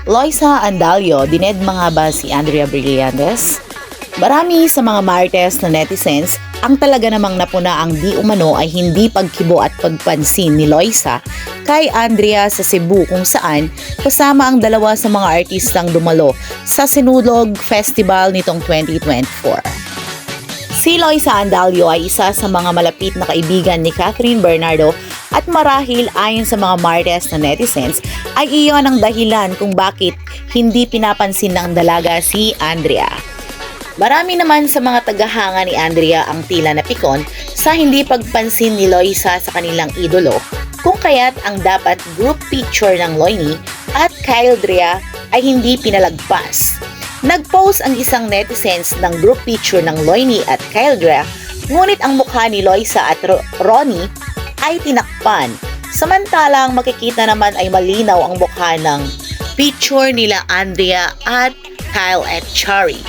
Loisa Andalio, dinedma nga ba si Andrea Brillantes? Marami sa mga marites na netizens ang talaga namang napuna ang di umano ay hindi pagkibo at pagpansin ni Loisa kay Andrea sa Cebu kung saan kasama ang dalawa sa mga artistang dumalo sa Sinulog Festival nitong 2024. Si Loisa Andalio ay isa sa mga malapit na kaibigan ni Catherine Bernardo at marahil ayon sa mga marites na netizens ay iyon ang dahilan kung bakit hindi pinapansin ng dalaga si Andrea. Marami naman sa mga tagahanga ni Andrea ang tila napikon sa hindi pagpansin ni Loisa sa kanilang idolo kung kaya't ang dapat group picture ng Loini at Kyle Drea ay hindi pinalagpas. Nag-post ang isang netizens ng group picture ng Loini at Kyle Drea ngunit ang mukha ni Loisa at Ronnie ay tinakpan. Samantalang makikita naman ay malinaw ang mukha ng picture nila Andrea at Kyle at Chari.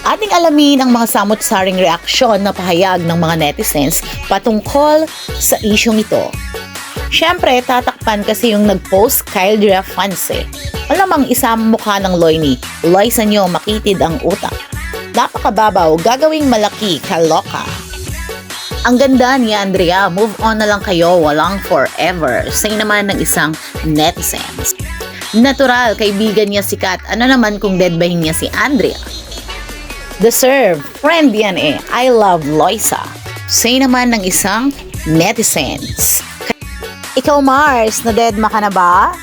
Ating alamin ang mga samot-saring reaksyon na pahayag ng mga netizens patungkol sa isyong ito. Siyempre, tatakpan kasi yung nag-post Kyle Drea fans eh. Malamang isang mukha ng Loini, Loisa nyo makitid ang utak. Napakababaw, gagawing malaki, kaloka. Ang ganda ni Andrea, move on na lang kayo, walang forever. Say naman ng isang netizens. Natural, kaibigan niya si Kat. Ano naman kung deadbahin niya si Andrea? Deserve, friend yan eh. I love Loisa. Say naman ng isang netizens. Ikaw Mars, na-deadma ka na ba?